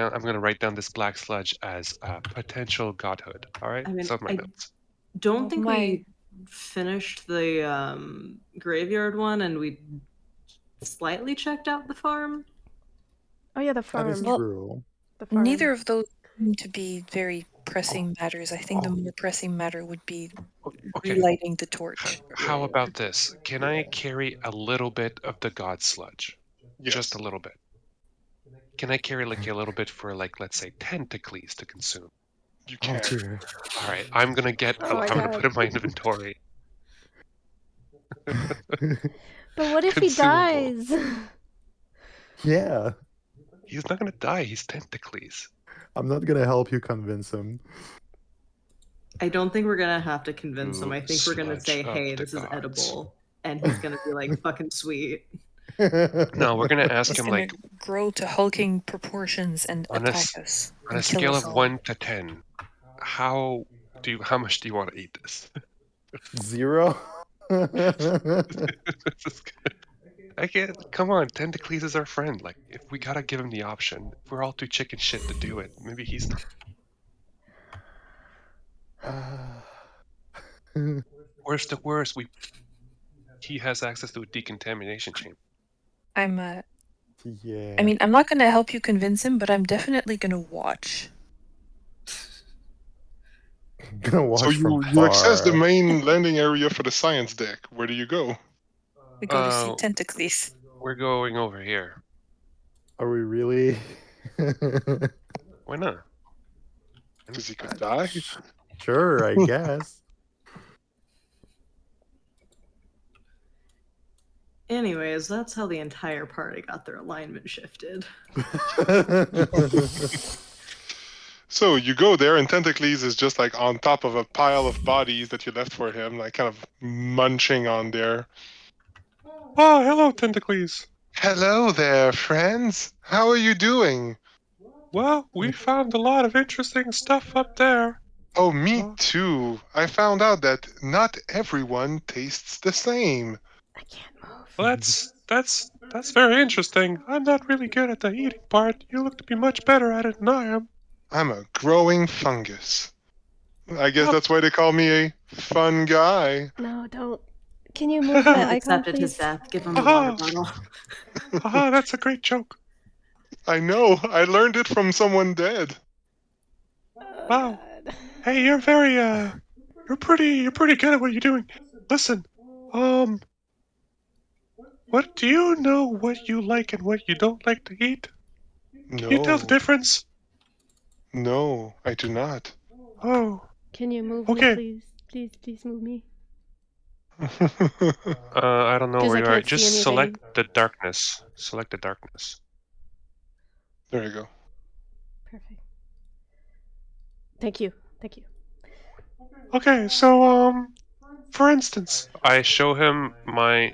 down this black sludge as potential godhood. All right, I mean, some of my I notes. don't think My- we finished the graveyard one, and we slightly checked out the farm. Oh yeah, the That is farm. Well, true. The farm. Neither of those seem to be very pressing matters. I think the more pressing matter would be Okay, relighting the torch. how about this? Can I carry a little bit of the god sludge? Yes. Just a little bit. Can I carry like a little bit for like, let's say, tentacles to consume? You Oh can. dear. All right, I'm gonna Oh my I'm gonna God. put it in my inventory. But what if he Consumable. dies? Yeah. He's not gonna die. He's tentacles. I'm not gonna help you convince him. I don't think we're gonna have to convince him. Ooh, I think we're gonna sludge say, of "Hey, the this is gods." edible," and he's gonna be like, "Fucking sweet." No, we're gonna ask It's him gonna like grow to hulking proportions and On a attack s- us. on a and kill scale us of all. 1 to 10. How much do you want to eat this? 0. I can't. Come on, Tentacles is our friend. Like, if we gotta give him the option, if we're all too chicken shit to do it, maybe he's not. Worst to worst, he has access to a decontamination chamber. I'm Yeah. I mean, I'm not gonna help you convince him, but I'm definitely gonna watch. Gonna watch So from you access the far. main landing area for the science deck. Where do you go? We go to see Oh. Tentacles. We're going over here. Are we really? Why not? Because he could die. Sure, I guess. Anyways, that's how the entire party got their alignment shifted. So you go there, and Tentacles is just like on top of a pile of bodies that you left for him, like kind of munching on there. Oh, hello, Tentacles. Hello there, friends. How are you doing? Well, we found a lot of interesting stuff up there. Oh, me too. I found out that not everyone tastes the same. I can't move. Well, that's very interesting. I'm not really good at the eating part. You look to be much better at it than I am. I'm a growing fungus. I guess Yep. that's why they call me a fun guy. No, don't. Can you move that icon, Accepted his please? death. Give him the water bottle. Haha, that's a great joke. I know. I learned it from someone dead. Oh, Wow. God. Hey, you're very you're pretty good at what you're doing. Listen, what do you know what you like and what you don't like to eat? Can you tell the No. difference? No, I do not. Oh. Can you move Okay. me, please? Please move me. I don't know 'Cause where I you are. can't see Just anything. select the darkness. Select the darkness. There you go. Perfect. Thank you. Thank you. Okay, so for instance, I show him my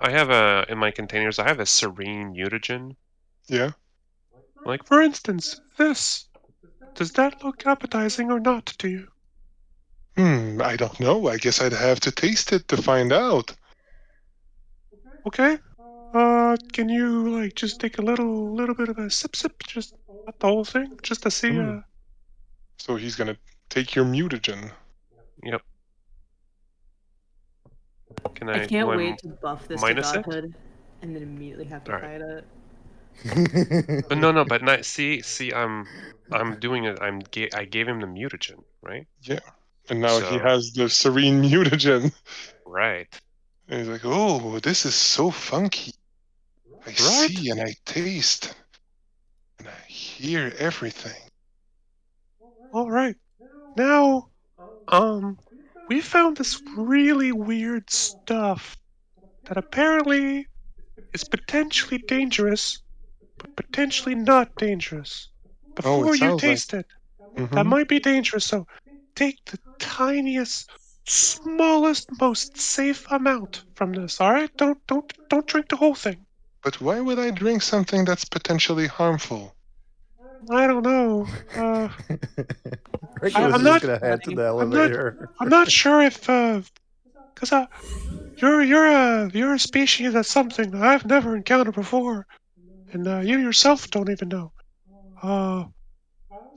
I have in my containers I have a serene mutagen. Yeah. Like, for instance, this. Does that look appetizing or not to you? I don't know. I guess I'd have to taste it to find out. Okay. Can you like just take a little bit of a sip, just not the whole thing, just to see. So he's gonna take your mutagen. Yep. Can I I? can't do I wait to buff this to minus it? godhood and then immediately have to Alright. fight it. No, but not. See, I'm doing it. I gave him the mutagen, right? Yeah. And now he So- has the serene mutagen. Right. And he's like, oh, this is so funky. I Right? see and I taste. And I hear everything. All right. Now, we found this really weird stuff that apparently is potentially dangerous, but potentially not dangerous. Oh, it Before you sounds like. taste it, that Mhm. might be dangerous, so take the tiniest, smallest, most safe amount from this, alright? Don't drink the whole thing. But why would I drink something that's potentially harmful? I don't know. Regulus I'm is not- just gonna head to the I'm elevator. not sure if cause you're a species that's something that I've never encountered before, and you yourself don't even know.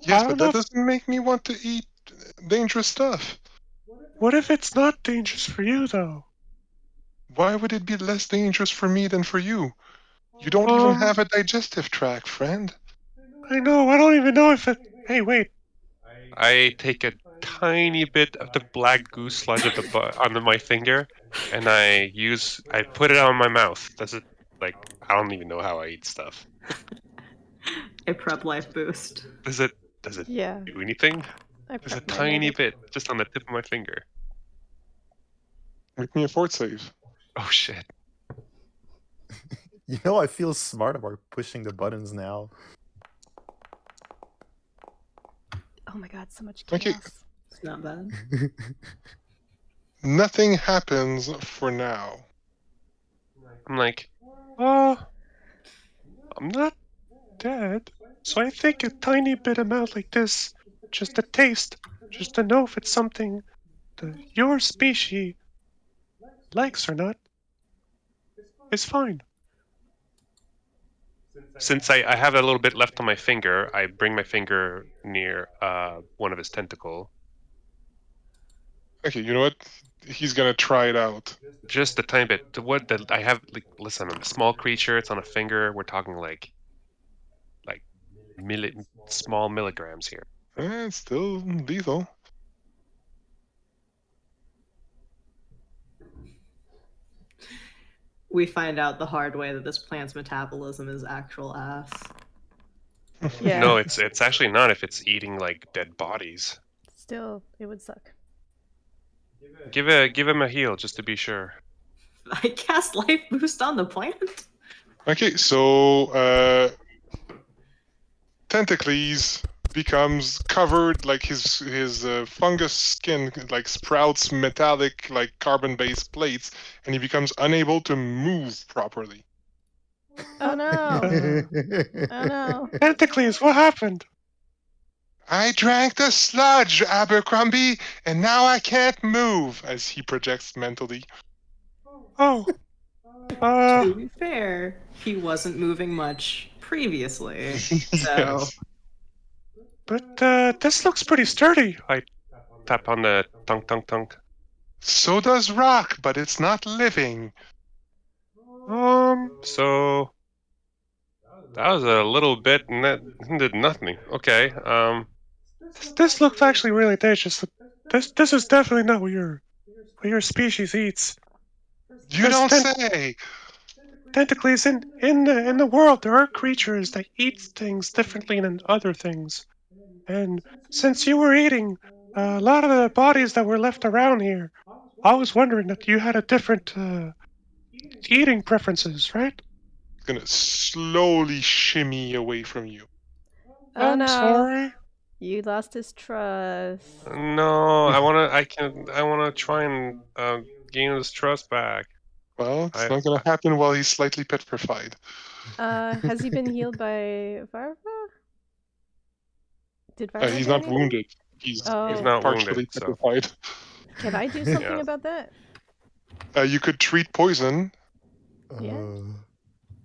Yes, I but don't know. that doesn't make me want to eat dangerous stuff. What if it's not dangerous for you though? Why would it be less dangerous for me than for you? You don't even have a digestive tract, friend. I know. I don't even know if it. Hey, wait. I take a tiny bit of the black goose sludge of on my finger, and I put it on my mouth. Does it I don't even know how I eat stuff. A prep life boost. Does it Yeah. do anything? I There's a prepped my tiny Merrick. bit just on the tip of my finger. Make me a fort save. Oh shit. You know, I feel smart about pushing the buttons now. Oh my god, so much Okay. chaos. It's not bad. Nothing happens for now. I'm like, oh, I'm not dead. So I think a tiny bit amount like this, just a taste, just to know if it's something that your species likes or not, is fine. Since I have a little bit left on my finger, I bring my finger near one of his tentacle. Okay, you know what? He's gonna try it out. Just a tiny bit. I have, listen, I'm a small creature. It's on a finger. We're talking like small milligrams here. It's still lethal. We find out the hard way that this plant's metabolism is actual ass. Yeah. No, it's actually not if it's eating like dead bodies. Still, it would suck. Give him a heal just to be sure. I cast life boost on the plant? Okay, so Tentacles becomes covered, like his fungus skin like sprouts metallic like carbon-based plates, and he becomes unable to move properly. Oh no! Oh no! Tentacles, what happened? I drank the sludge, Abercrombie, and now I can't move, as he projects mentally. Oh. To be fair, he wasn't moving much previously. So Yes. But this looks pretty sturdy. I tap on the tongue. So does rock, but it's not living. So that was a little bit, and that did nothing. Okay. This looks actually really dangerous. This is definitely not what your species eats. You don't say. Tentacles in the world, there are creatures that eat things differently than other things. And since you were eating a lot of the bodies that were left around here, I was wondering that you had a different eating preferences, right? Gonna slowly shimmy away from you. Oh I'm no! sorry. You lost his trust. No, I wanna try and gain his trust back. Well, it's not gonna happen while he's slightly petrified. Has he been healed by Varvara? Did Varvara He's do not anything? wounded. He's not partially wounded, so. petrified. Can I do something about that? You could treat poison, Yeah.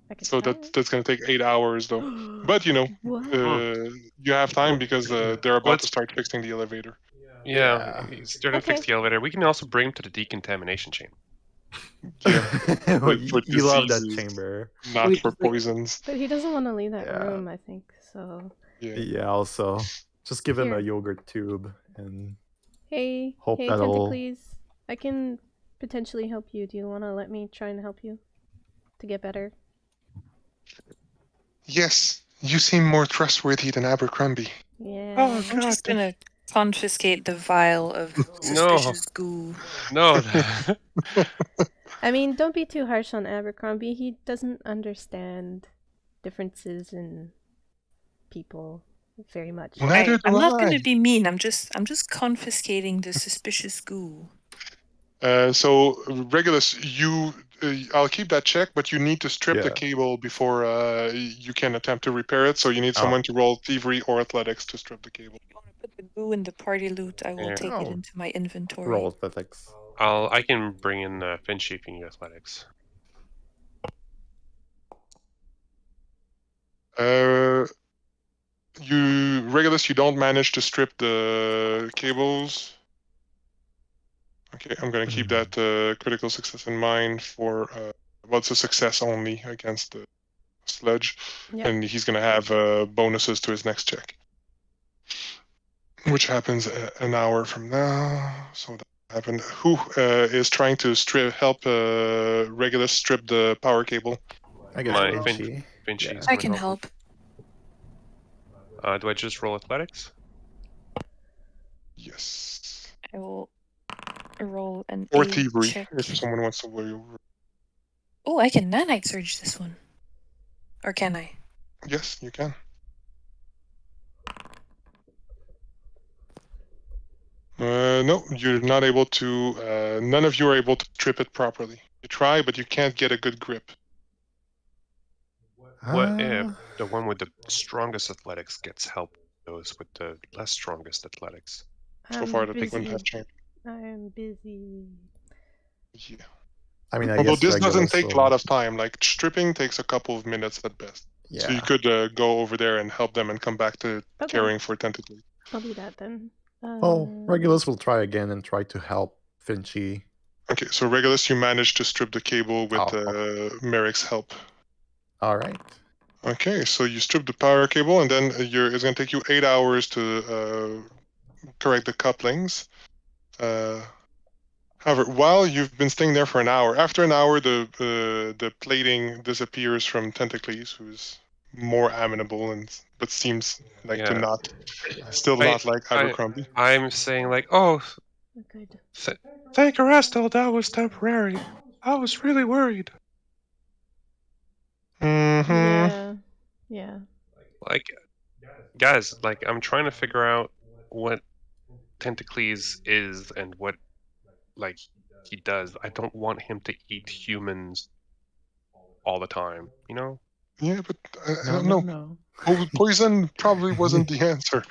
I could so try that's gonna take 8 hours though. But you know, What? you have time because they're about to start fixing the elevator. Yeah, he's starting to fix the elevator. We can also bring him to the decontamination chamber. Yeah, you love that diseases, chamber. not for poisons. But he doesn't want to leave that Yeah. room, I think. So. Yeah, also. Just give him a Here. yogurt tube and Hey, hope hey, that'll... Tentacles. I can potentially help you. Do you want to let me try and help you to get better? Yes, you seem more trustworthy than Abercrombie. Yeah. Oh, I'm just gonna confiscate the vial of No. suspicious goo. No. I mean, don't be too harsh on Abercrombie. He doesn't understand differences in people very much. Neither do I'm not going I. to be mean. I'm just confiscating the suspicious goo. So Regulus, I'll keep that check, but you need to strip the Yeah. cable before you can attempt to repair it. So you need Oh. someone to roll thievery or athletics to strip the cable. If you want to put the goo in the party loot, I will Yeah. take it Oh. into my inventory. Roll athletics. I can bring in Finchy if you need athletics. Regulus, you don't manage to strip the cables. Okay, I'm gonna keep that critical success in mind for it's a success only against the sludge, Yep. and he's gonna have bonuses to his next check, which happens an hour from now. So that happened. Who is trying to help Regulus strip the power cable? I guess My Finchy. Finchy's I gonna can help. help. Do I just roll athletics? Yes. I will roll an Or aid thievery, check. if someone wants to roll. Oh, I can nanite surge this one. Or can I? Yes, you can. No, you're not able to. None of you are able to strip it properly. You try, but you can't get a good grip. What if the one with the strongest athletics gets help those with the less strongest athletics? So I'm far, they busy. wouldn't have changed. I'm busy. Yeah. I mean, I Although guess this doesn't Regulus take a will- lot of time. Like stripping takes a couple of minutes at best. Yeah. So you could go over there and help them and come back to Okay. caring for tentacles. I'll do that then. Well, Regulus will try again and try to help Finchy. Okay, so Regulus, you managed to strip the cable with Merrick's help. All right. Okay, so you strip the power cable, and then it's going to take you 8 hours to correct the couplings. However, while you've been staying there for an hour, after an hour, the plating disappears from Tentacles, who's more amenable but seems like to Yeah. not, still not like Abercrombie. I'm saying like, oh, Good. thank Arestal, that was temporary. I was really worried. Mm-hmm. Yeah. Like, guys, like I'm trying to figure out what Tentacles is and what like he does. I don't want him to eat humans all the time, you know? Yeah, but I No, don't know. no. Poison probably wasn't the answer.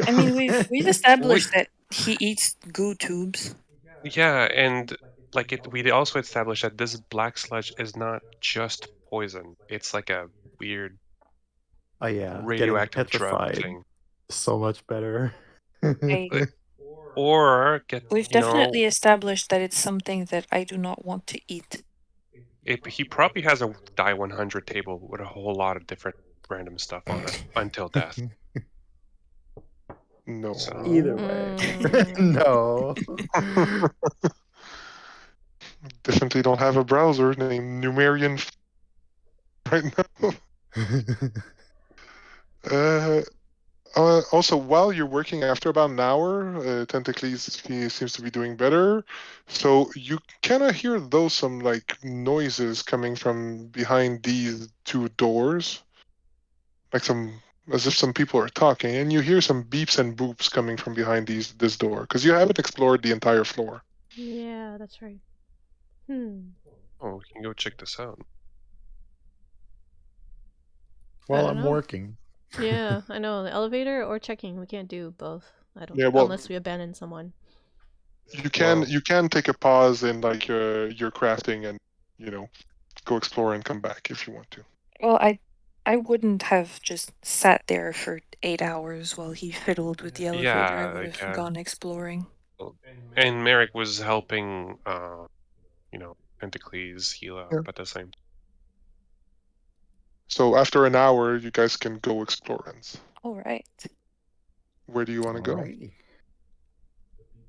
I mean, we've established that he eats goo tubes. Yeah, and like we also established that this black sludge is not just poison. It's like a weird Oh yeah, radioactive getting drug petrified. thing. So much better. Or We've definitely established that it's something that I do not want to eat. He probably has a die 100 table with a whole lot of different random stuff on it until death. No. So, Either way. No. Definitely don't have a browser named Numerian right now. Also, while you're working, after about an hour, Tentacles he seems to be doing better. So you kind of hear some like noises coming from behind these two doors, like as if some people are talking, and you hear some beeps and boops coming from behind this door because you haven't explored the entire floor. Yeah, that's right. oh, we can go check this out. Well, don't I'm know. working. Yeah, I know. The elevator or checking, we can't do both. I don't. Yeah, well- unless we abandon someone. You can take a pause in like your crafting and go explore and come back if you want to. Well, I wouldn't have just sat there for 8 hours while he fiddled with the elevator. I Yeah, would have gone exploring. And Merrick was helping, Tentacles heal up at the same time. So after an hour, you guys can go explore. All right. Where do you want to go? Alrighty.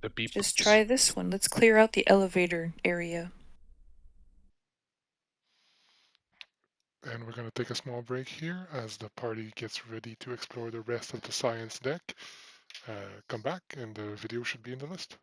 The beep. Just try this one. Let's clear out the elevator area. And we're going to take a small break here as the party gets ready to explore the rest of the science deck. come back and the video should be in the list.